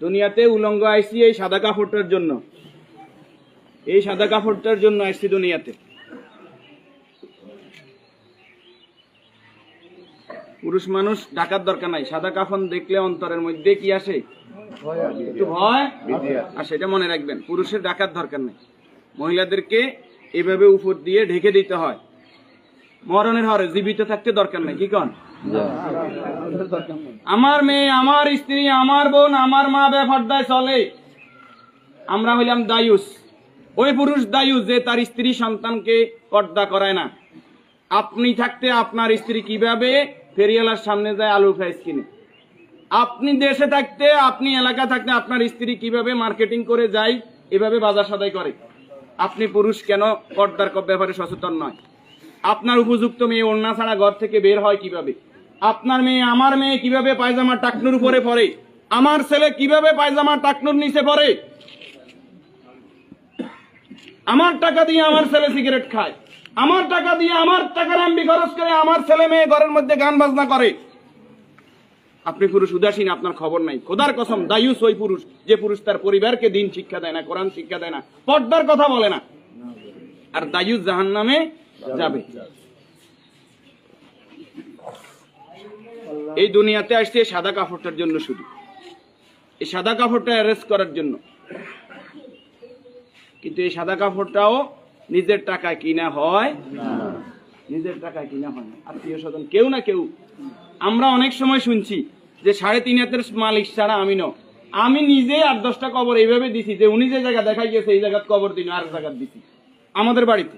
দুনিয়াতে উলঙ্গ আইসি এই সাদা কাপড়টার জন্য, এই সাদা কাপড়টার জন্য আইসি দুনিয়াতে। পুরুষ মানুষ ঢাকার দরকার নাই, সাদা কাফন দেখলে অন্তরের মধ্যে কি আসে? একটু ভয়। আর সেটা মনে রাখবেন, পুরুষের ঢাকার দরকার নাই, মহিলাদেরকে এভাবে উপর দিয়ে ঢেকে দিতে হয়। মরণের হরে জীবিত থাকতে দরকার নাই। কি কন? আমার মেয়ে, আমার স্ত্রী, আমার বোন, আমার মা বেপরদায় চলে, আমরা হইলাম দায়ুস। ওই পুরুষ দায়ুস যে তার স্ত্রী সন্তানকে পর্দা করায় না। আপনি থাকতে আপনার স্ত্রী কিভাবে ফেরিয়ালার সামনে যায় আলু ফ্রাইস কিনে? আপনি দেশে থাকতে, আপনি এলাকা থাকতে আপনার স্ত্রী কিভাবে মার্কেটিং করে যায়, এভাবে বাজার সদাই করে? আপনি পুরুষ কেন পর্দার ব্যাপারে সচেতন নয়? আপনার উপযুক্ত মেয়ে ওড়না ছাড়া ঘর থেকে বের হয় কিভাবে? আপনার মেয়ে, আমার মেয়ে কিভাবে পায়জামা টাকনুর উপরে পরে? আমার ছেলে কিভাবে পায়জামা টাকনুর নিচে পরে? আমার টাকা দিয়ে আমার ছেলে সিগারেট খায়, আমার টাকা দিয়ে আমার টাকার এমবি খরচ করে আমার ছেলে মেয়ে ঘরের মধ্যে গান বাজনা করে। আপনি পুরুষ উদাসীন, আপনার খবর নাই। খোদার কসম, দায়ুস ওই পুরুষ যে পুরুষ তার পরিবারকে দিন শিক্ষা দেয় না, কোরআন শিক্ষা দেয় না, পর্দার কথা বলে না। আর দায়ুস জাহান্নামে যাবে। এই দুনিয়াতে আসছে সাদা কাপড়টার জন্য, শুধু এই সাদা কাপড়টা অ্যারেস্ট করার জন্য। কিন্তু এই সাদা কাপড়টাও নিজের টাকায় কিনা হয়, নিজের টাকায় কিনা হয় না। আত্মীয় স্বজন কেউ না কেউ, আমরা অনেক সময় শুনছি যে 3.5 হাতের মালিক ছাড়া আমি ন। আমি নিজে 8-10টা কবর এইভাবে দিছি যে উনি যে জায়গা দেখাই গেছে এই জায়গায় কবর দিন, আর জায়গা দিছি আমাদের বাড়িতে।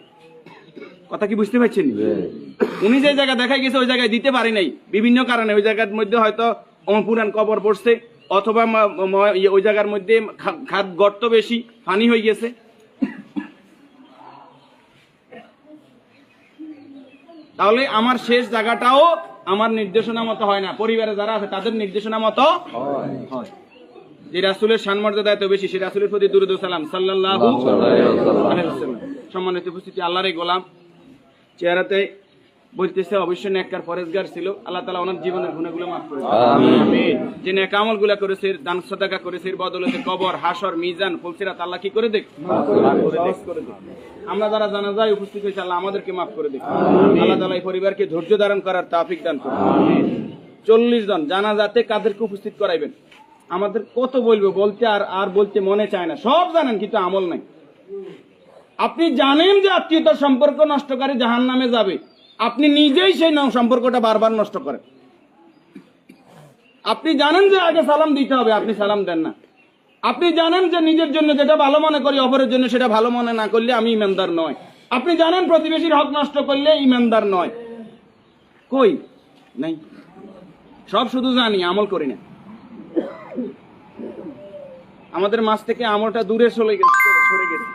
কথা কি বুঝতে পারছেন? উনি যে জায়গা দেখাই গেছে ওই জায়গায় দিতে পারি নাই বিভিন্ন কারণে। ওই জায়গার মধ্যে হয়তো পুরান কবর পড়ছে, অথবা ওই জায়গার মধ্যে খাদ গর্ত বেশি, পানি হয়ে গেছে। তাহলে আমার শেষ জায়গাটাও আমার নির্দেশনা মতো হয় না, পরিবারে যারা আছে তাদের নির্দেশনা মতো হয়। যে রাসূলের শানমর্যাদা এত বেশি, সেই রাসূলের প্রতি দুরূদ ও সালাম সাল্লাল্লাহু আলাইহি ওয়াসাল্লাম। সম্মানিত উপস্থিতি, আল্লাহর গোলাম চেহারাতে বলতেছে অবশ্যই নেককার পরেজগার ছিল। আল্লাহ তাআলা ওনার জীবনের গুনাহগুলো মাফ করে দেন, আমিন। যে নেক আমলগুলো করেছে, দান সদকা করেছে, এর বদৌলতে কবর, হাসর, মিজান, ফুলসিরাত আল্লাহ কি করে দেখ, মাফ করে দেখ। আমরা যারা জানাজায় উপস্থিত হয়েছে আল্লাহ আমাদেরকে মাফ করে দেখ। আল্লাহ তাআলা এই পরিবারকে ধৈর্য ধারণ করার তৌফিক দান করুন, আমিন। 40 জন জানাজাতে কাদেরকে উপস্থিত করাইবেন? আমাদের কত বলবো, বলতে আর বলতে মনে চায় না। সব জানেন কিন্তু আমল নাই। আপনি জানেন যে আত্মীয়তার সম্পর্ক নষ্টকারী জাহান্নামে যাবে, আপনি নিজেই সেই সম্পর্কটা বারবার নষ্ট করেন। আপনি জানেন যে আগে সালাম দিতে হবে, আপনি সালাম দেন না। আপনি জানেন যে নিজের জন্য যেটা ভালো মনে করি অপরের জন্য সেটা ভালো মনে না করলে আমি ইমানদার নয়। আপনি জানেন প্রতিবেশীর হক নষ্ট করলে ইমানদার নয়। কই নাই, সব শুধু জানি, আমল করি না। আমাদের মাঝ থেকে আমলটা দূরে সরে গেছে।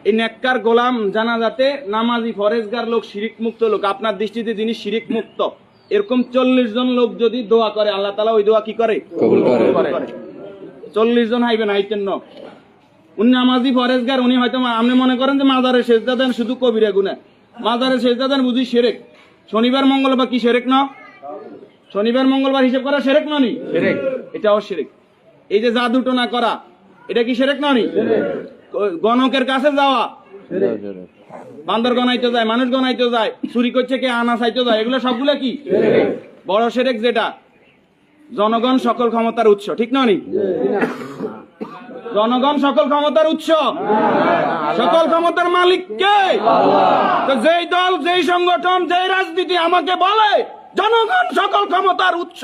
এই নেককার গোলাম জানাজাতে নামাজি ফরেজগার লোক, শিরিক মুক্ত লোক, আপনার দৃষ্টিতে যিনি শিরিক মুক্ত, এরকম 40 জন লোক যদি দোয়া করে আল্লাহ তাআলা ওই দোয়া কি করে? কবুল করে। 40 জন হাইবেন আইতেন ন, উনি নামাজি ফরেজগার, উনি হয়তো আপনি মনে করেন যে মাজারে সেজদা দেন শুধু কবিরা গুনাহ, মাজারে সেজদা দেন বুঝি শিরক। শনিবার মঙ্গলবার কি শিরক না? শনিবার মঙ্গলবার হিসাব করা শিরক ননি? শিরক, এটাও শিরক। এই যে জাদু টোনা করা, এটা কি শিরক ননি? গণকের কাছে যাওয়া, বান্দর গনাইতে যায়, মানুষ গনাইতে যায়, চুরি করছে কে, আনা চাইতে যায়, এগুলো সবগুলো কি বড় শিরক? যেটা জনগণ সকল ক্ষমতার উৎস, ঠিক ননি? জনগণ সকল ক্ষমতার উৎস, সকল ক্ষমতার মালিক কে? তো যেই দল, যেই সংগঠন, যেই রাজনীতি আমাকে বলে জনগণ সকল ক্ষমতার উৎস,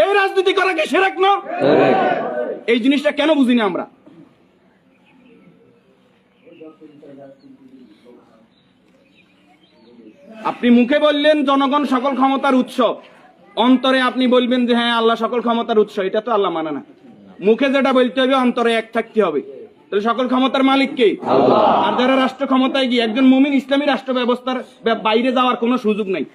এই রাজনীতি করা কি শিরক না? এই জিনিসটা কেন বুঝি না আমরা? আপনি মুখে বললেন জনগণ সকল ক্ষমতার উৎস, অন্তরে আপনি বলবেন যে হ্যাঁ আল্লাহ সকল ক্ষমতার উৎস, এটা তো আল্লাহ মানে না। মুখে যেটা বলতে হবে অন্তরে এক থাকতে হবে। তাহলে সকল ক্ষমতার মালিক কে? আল্লাহ। আর যারা রাষ্ট্র ক্ষমতায় গিয়ে, একজন মুমিন ইসলামী রাষ্ট্র ব্যবস্থার বাইরে যাওয়ার কোনো সুযোগ নাই।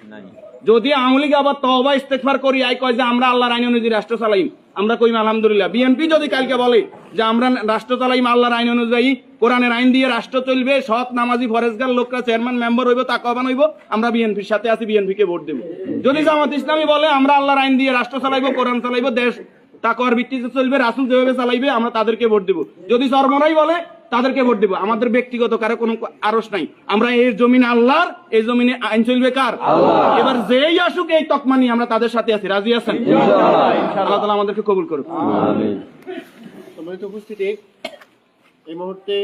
যদি আওয়ামী লীগ আবার তওবা ইস্তেগফার করি আই কয় যে আমরা আল্লাহর আইন অনুযায়ী রাষ্ট্র চালাইম, আমরা কইম আলহামদুলিল্লাহ। বিএনপি যদি কালকে বলে যে আমরা রাষ্ট্র চালাইম আল্লাহর আইন অনুযায়ী, কোরআনের আইন দিয়ে রাষ্ট্র চলবে, সৎ নামাজি ফরেজগার লোকরা চেয়ারম্যান মেম্বার হইব, তাকওয়াবান হইব, আমরা বিএনপির সাথে আছি, বিএনপি কে ভোট দেব। যদি জামাত ইসলামী বলে আমরা আল্লাহর আইন দিয়ে রাষ্ট্র চালাইবো, কোরআন চালাইবো, দেশ তাকওয়ার ভিত্তিতে চলবে, রাসূল যেভাবে চালাইবে আমরা তাদেরকে ভোট দেব। যদি চরমনাই বলে তাদেরকে ভোট দেব। আমাদের ব্যক্তিগত কারো কোনো আরশ নাই। আমরা এই জমিন আল্লাহর, এই জমিনে আইন চলবে কার? আল্লাহ। এবার যেই আসুক এই তকমা নিয়ে আমরা তাদের সাথে আছি। রাজি আছেন? ইনশাআল্লাহ। আল্লাহ তাআলা আমাদেরকে কবুল করুন। আমিন। সম্মানিত উপস্থিতি, এই মুহূর্তে